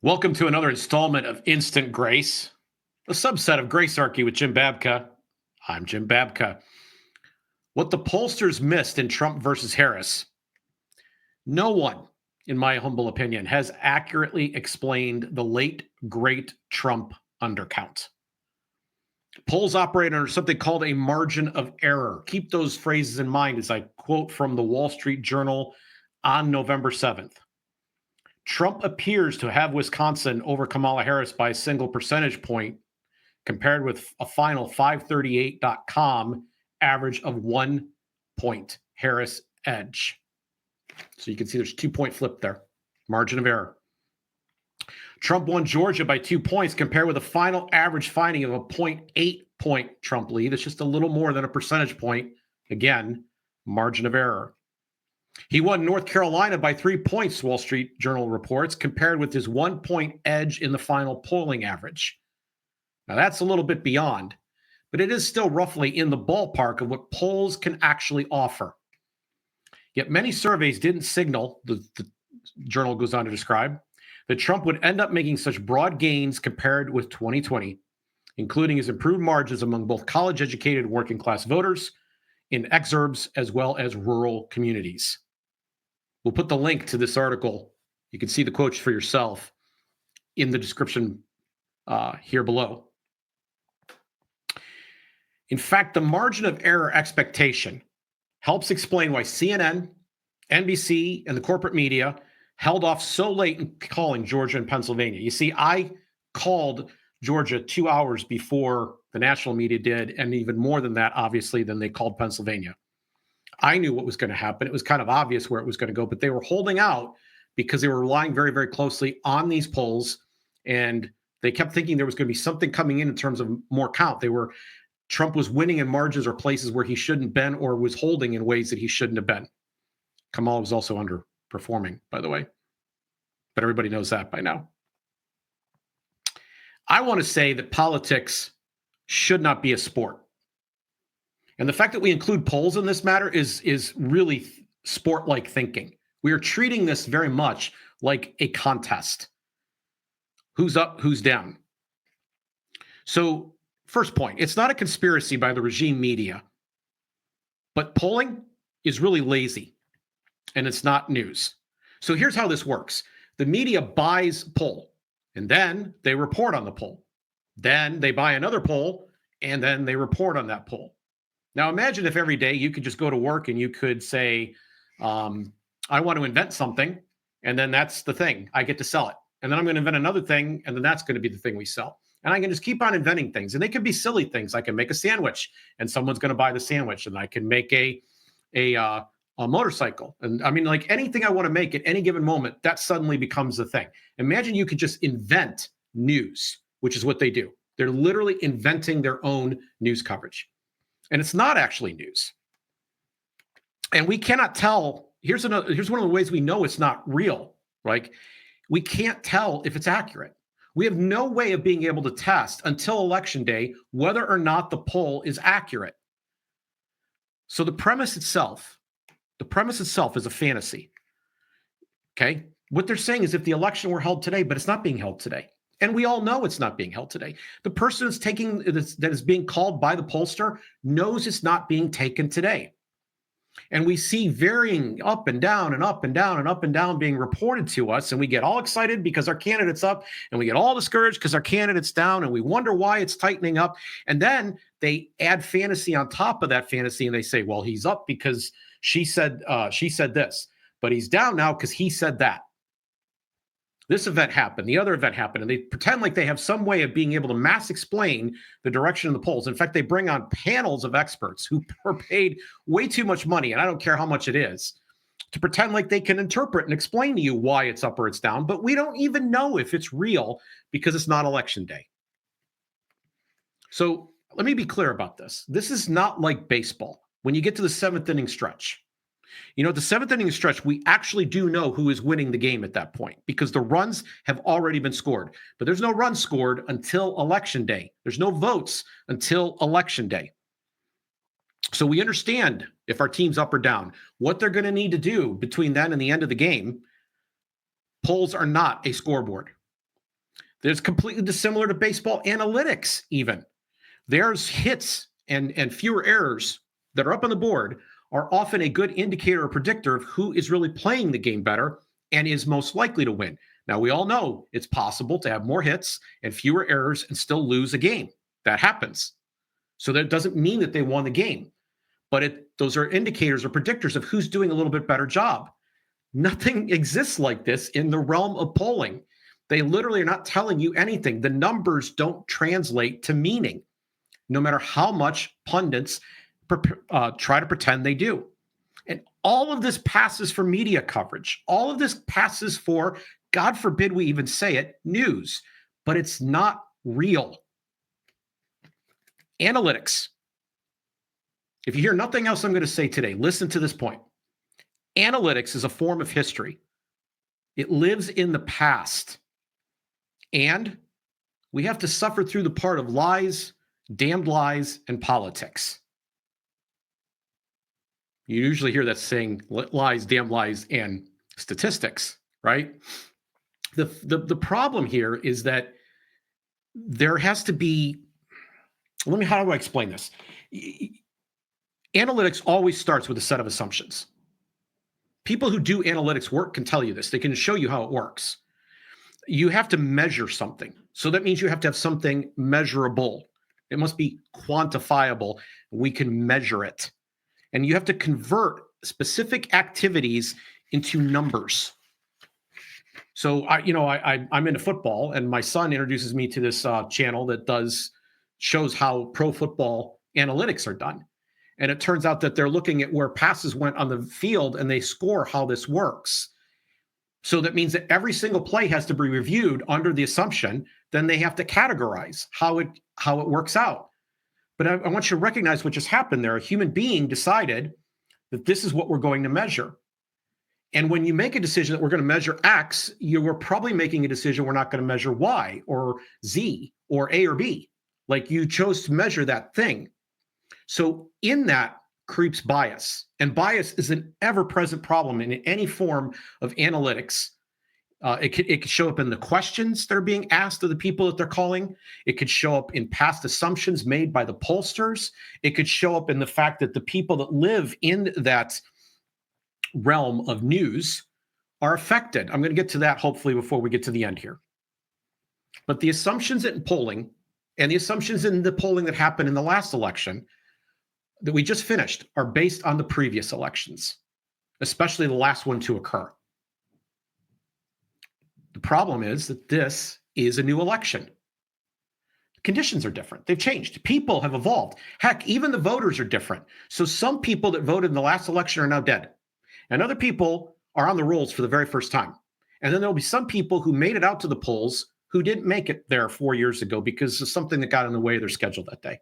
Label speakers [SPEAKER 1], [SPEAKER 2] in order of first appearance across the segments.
[SPEAKER 1] Welcome to another installment of Instant Grace, a subset of Gracearchy with Jim Babka. I'm Jim Babka. What the pollsters missed in Trump versus Harris. No one, in my humble opinion, has accurately explained the late, great Trump undercount. Polls operate under something called a margin of error. Keep those phrases in mind as I quote from the Wall Street Journal on November 7th. Trump appears to have Wisconsin over Kamala Harris by a single percentage point, compared with a final 538.com average of 1 point Harris edge. So you can see there's 2-point flip there, margin of error. Trump won Georgia by 2 points, compared with a final average finding of a 0.8 point Trump lead. It's just a little more than a percentage point. Again, margin of error. He won North Carolina by 3 points, Wall Street Journal reports, compared with his 1 point edge in the final polling average. Now, that's a little bit beyond, but it is still roughly in the ballpark of what polls can actually offer. Yet many surveys didn't signal, the journal goes on to describe, that Trump would end up making such broad gains compared with 2020, including his improved margins among both college-educated working-class voters in exurbs as well as rural communities. We'll put the link to this article. You can see the quotes for yourself in the description here below. In fact, the margin of error expectation helps explain why CNN, NBC, and the corporate media held off so late in calling Georgia and Pennsylvania. You see, I called Georgia 2 hours before the national media did, and even more than that, obviously, than they called Pennsylvania. I knew what was going to happen. It was kind of obvious where it was going to go, but they were holding out because they were relying very, very closely on these polls, and they kept thinking there was going to be something coming in terms of more count. Trump was winning in margins or places where he shouldn't have been, or was holding in ways that he shouldn't have been. Kamala was also underperforming, by the way, but everybody knows that by now. I want to say that politics should not be a sport. And the fact that we include polls in this matter is really sport-like thinking. We are treating this very much like a contest. Who's up, who's down? So, first point, it's not a conspiracy by the regime media, but polling is really lazy, and it's not news. So here's how this works. The media buys poll, and then they report on the poll. Then they buy another poll, and then they report on that poll. Now, imagine if every day you could just go to work and you could say, I want to invent something, and then that's the thing. I get to sell it. And then I'm going to invent another thing, and then that's going to be the thing we sell. And I can just keep on inventing things. And they could be silly things. I can make a sandwich, and someone's going to buy the sandwich. And I can make a motorcycle. And I mean, like anything I want to make at any given moment, that suddenly becomes the thing. Imagine you could just invent news, which is what they do. They're literally inventing their own news coverage. And it's not actually news. And we cannot tell. Here's one of the ways we know it's not real, right? We can't tell if it's accurate. We have no way of being able to test until election day whether or not the poll is accurate. So the premise itself is a fantasy. Okay? What they're saying is if the election were held today, but it's not being held today. And we all know it's not being held today. The person that is being called by the pollster knows it's not being taken today. And we see varying up and down and up and down and up and down being reported to us. And we get all excited because our candidate's up, and we get all discouraged because our candidate's down, and we wonder why it's tightening up. And then they add fantasy on top of that fantasy, and they say, well, he's up because she said this, but he's down now because he said that. This event happened, the other event happened, and they pretend like they have some way of being able to mass explain the direction of the polls. In fact, they bring on panels of experts who are paid way too much money, and I don't care how much it is, to pretend like they can interpret and explain to you why it's up or it's down, but we don't even know if it's real because it's not election day. So let me be clear about this. This is not like baseball. When you get to the seventh inning stretch, at the seventh inning stretch, we actually do know who is winning the game at that point because the runs have already been scored. But there's no runs scored until election day. There's no votes until election day. So we understand if our team's up or down, what they're going to need to do between then and the end of the game. Polls are not a scoreboard. There's completely dissimilar to baseball analytics, even. There's hits and fewer errors that are up on the board are often a good indicator or predictor of who is really playing the game better and is most likely to win. Now, we all know it's possible to have more hits and fewer errors and still lose a game. That happens. So that doesn't mean that they won the game, but those are indicators or predictors of who's doing a little bit better job. Nothing exists like this in the realm of polling. They literally are not telling you anything. The numbers don't translate to meaning, no matter how much pundits try to pretend they do. And all of this passes for media coverage. All of this passes for, God forbid we even say it, news. But it's not real. Analytics. If you hear nothing else I'm going to say today, listen to this point. Analytics is a form of history. It lives in the past. And we have to suffer through the part of lies, damned lies, and politics. You usually hear that saying lies, damned lies, and statistics, right? The problem here is that there has to be, how do I explain this? Analytics always starts with a set of assumptions. People who do analytics work can tell you this. They can show you how it works. You have to measure something. So that means you have to have something measurable. It must be quantifiable. We can measure it. And you have to convert specific activities into numbers. So I'm into football, and my son introduces me to this channel that shows how pro football analytics are done. And it turns out that they're looking at where passes went on the field, and they score how this works. So that means that every single play has to be reviewed under the assumption. Then they have to categorize how it works out. But I want you to recognize what just happened there. A human being decided that this is what we're going to measure. And when you make a decision that we're going to measure X, you were probably making a decision we're not going to measure Y or Z or A or B. Like you chose to measure that thing. So in that creeps bias. And bias is an ever-present problem in any form of analytics. It could show up in the questions that are being asked of the people that they're calling. It could show up in past assumptions made by the pollsters. It could show up in the fact that the people that live in that realm of news are affected. I'm going to get to that hopefully before we get to the end here. But the assumptions in polling and the assumptions in the polling that happened in the last election that we just finished are based on the previous elections, especially the last one to occur. The problem is that this is a new election. Conditions are different. They've changed. People have evolved. Heck, even the voters are different. So some people that voted in the last election are now dead. And other people are on the rolls for the very first time. And then there'll be some people who made it out to the polls who didn't make it there 4 years ago because of something that got in the way of their schedule that day.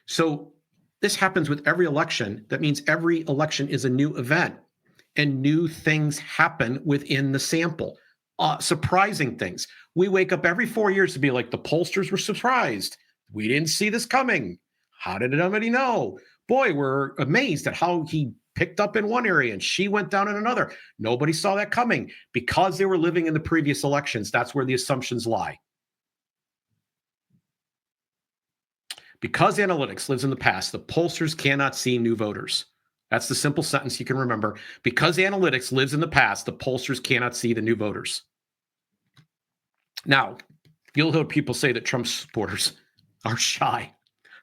[SPEAKER 1] So this happens with every election. That means every election is a new event. And new things happen within the sample. Surprising things. We wake up every 4 years to be like, the pollsters were surprised. We didn't see this coming. How did anybody know? Boy, we're amazed at how he picked up in one area and she went down in another. Nobody saw that coming because they were living in the previous elections. That's where the assumptions lie. Because analytics lives in the past, the pollsters cannot see new voters. That's the simple sentence you can remember. Because analytics lives in the past, the pollsters cannot see the new voters. Now, you'll hear people say that Trump supporters are shy,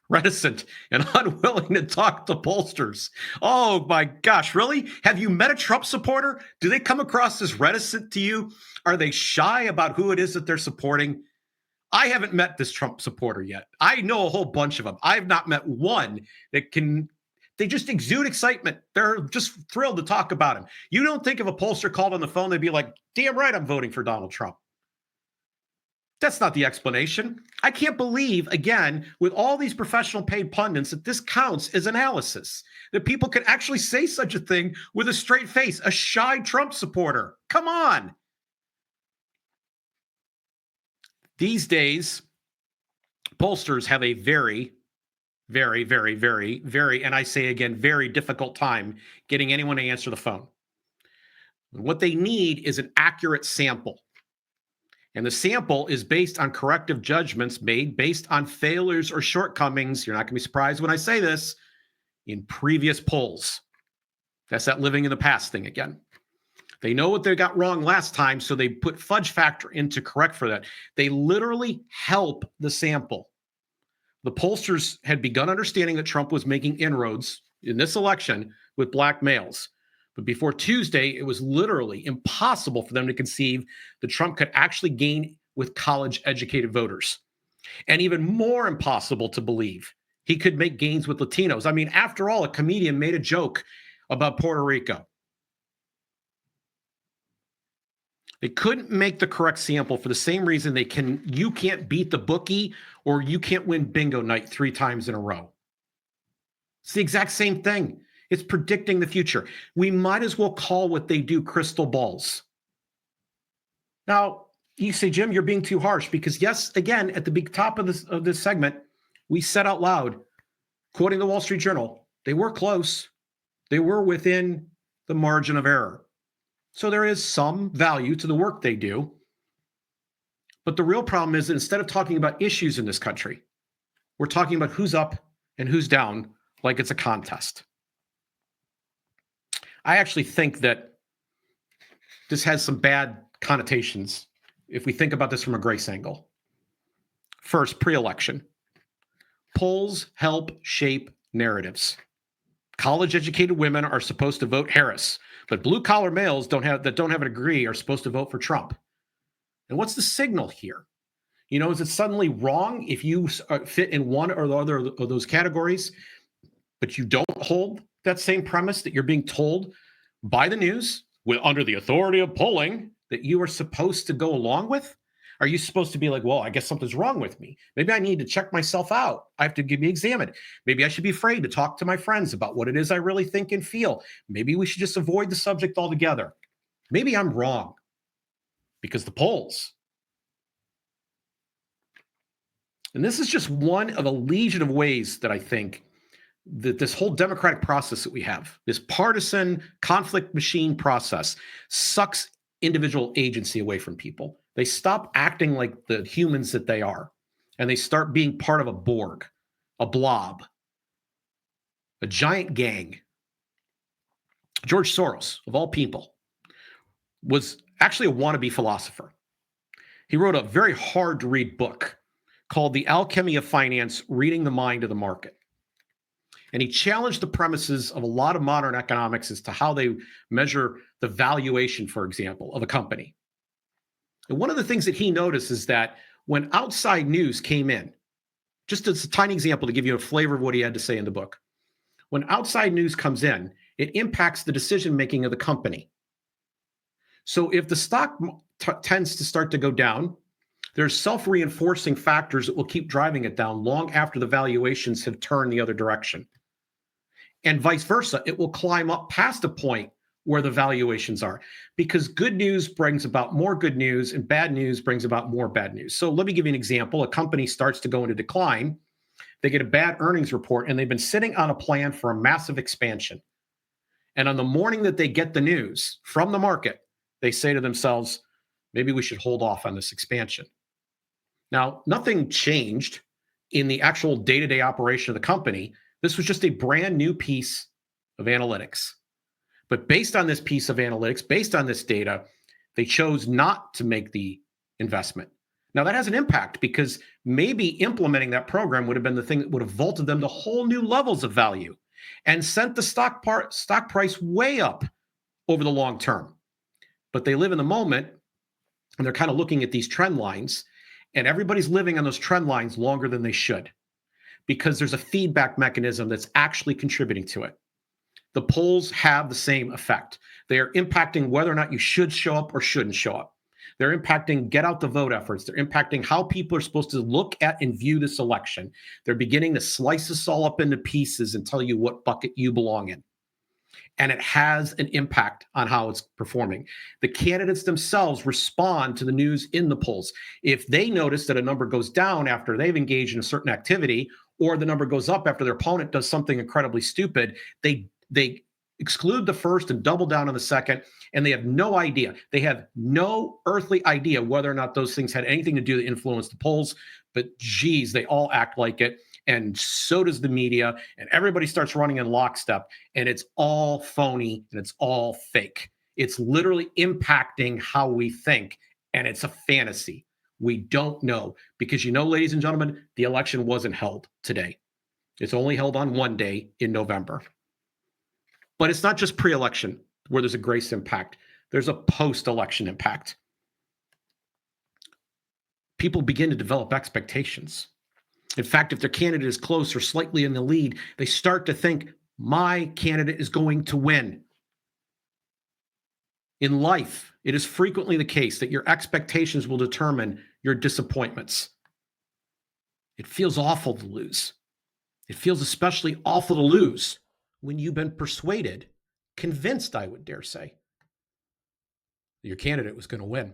[SPEAKER 1] reticent, and unwilling to talk to pollsters. Oh my gosh, really? Have you met a Trump supporter? Do they come across as reticent to you? Are they shy about who it is that they're supporting? I haven't met this Trump supporter yet. I know a whole bunch of them. I've not met one that can... They just exude excitement. They're just thrilled to talk about him. You don't think if a pollster called on the phone, they'd be like, damn right, I'm voting for Donald Trump. That's not the explanation. I can't believe, again, with all these professional paid pundits, that this counts as analysis, that people can actually say such a thing with a straight face, a shy Trump supporter. Come on. These days, pollsters have a very, and I say again, very difficult time getting anyone to answer the phone. What they need is an accurate sample. And the sample is based on corrective judgments made based on failures or shortcomings. You're not going to be surprised when I say this, in previous polls. That's that living in the past thing again. They know what they got wrong last time, so they put fudge factor in to correct for that. They literally help the sample. The pollsters had begun understanding that Trump was making inroads in this election with black males. But before Tuesday, it was literally impossible for them to conceive that Trump could actually gain with college-educated voters. And even more impossible to believe he could make gains with Latinos. I mean, after all, a comedian made a joke about Puerto Rico. They couldn't make the correct sample for the same reason you can't beat the bookie or you can't win bingo night 3 times in a row. It's the exact same thing. It's predicting the future. We might as well call what they do crystal balls. Now, you say, Jim, you're being too harsh because, yes, again, at the big top of this segment, we said out loud, quoting the Wall Street Journal, they were close. They were within the margin of error. So there is some value to the work they do. But the real problem is that instead of talking about issues in this country, we're talking about who's up and who's down like it's a contest. I actually think that this has some bad connotations if we think about this from a grace angle. First, pre-election. Polls help shape narratives. College-educated women are supposed to vote Harris, but blue-collar males that don't have a degree are supposed to vote for Trump. And what's the signal here? You know, is it suddenly wrong if you fit in one or the other of those categories, but you don't hold that same premise that you're being told by the news under the authority of polling that you are supposed to go along with? Are you supposed to be like, well, I guess something's wrong with me. Maybe I need to check myself out. I have to be examined. Maybe I should be afraid to talk to my friends about what it is I really think and feel. Maybe we should just avoid the subject altogether. Maybe I'm wrong because the polls. And this is just one of a legion of ways that I think that this whole democratic process that we have, this partisan conflict machine process, sucks individual agency away from people. They stop acting like the humans that they are, and they start being part of a Borg, a blob, a giant gang. George Soros, of all people, was actually a wannabe philosopher. He wrote a very hard-to-read book called The Alchemy of Finance, Reading the Mind of the Market. And he challenged the premises of a lot of modern economics as to how they measure the valuation, for example, of a company. And one of the things that he noticed is that when outside news came in, just as a tiny example to give you a flavor of what he had to say in the book, when outside news comes in, it impacts the decision-making of the company. So if the stock tends to start to go down, there's self-reinforcing factors that will keep driving it down long after the valuations have turned the other direction. And vice versa, it will climb up past a point where the valuations are, because good news brings about more good news and bad news brings about more bad news. So let me give you an example. A company starts to go into decline. They get a bad earnings report and they've been sitting on a plan for a massive expansion. And on the morning that they get the news from the market, they say to themselves, maybe we should hold off on this expansion. Now, nothing changed in the actual day-to-day operation of the company. This was just a brand new piece of analytics. But based on this piece of analytics, based on this data, they chose not to make the investment. Now, that has an impact because maybe implementing that program would have been the thing that would have vaulted them to whole new levels of value and sent the stock price way up over the long term. But they live in the moment and they're kind of looking at these trend lines, and everybody's living on those trend lines longer than they should because there's a feedback mechanism that's actually contributing to it. The polls have the same effect. They are impacting whether or not you should show up or shouldn't show up. They're impacting get out the vote efforts. They're impacting how people are supposed to look at and view this election. They're beginning to slice us all up into pieces and tell you what bucket you belong in. And it has an impact on how it's performing. The candidates themselves respond to the news in the polls. If they notice that a number goes down after they've engaged in a certain activity, or the number goes up after their opponent does something incredibly stupid, they exclude the first and double down on the second, and they have no idea. They have no earthly idea whether or not those things had anything to do to influence the polls. But geez, they all act like it, and so does the media, and everybody starts running in lockstep, and it's all phony and it's all fake. It's literally impacting how we think, and it's a fantasy. We don't know because, ladies and gentlemen, the election wasn't held today. It's only held on one day in November. But it's not just pre-election where there's a grace impact. There's a post-election impact. People begin to develop expectations. In fact, if their candidate is close or slightly in the lead, they start to think, my candidate is going to win. In life, it is frequently the case that your expectations will determine your disappointments. It feels awful to lose. It feels especially awful to lose when you've been persuaded, convinced, I would dare say, that your candidate was going to win.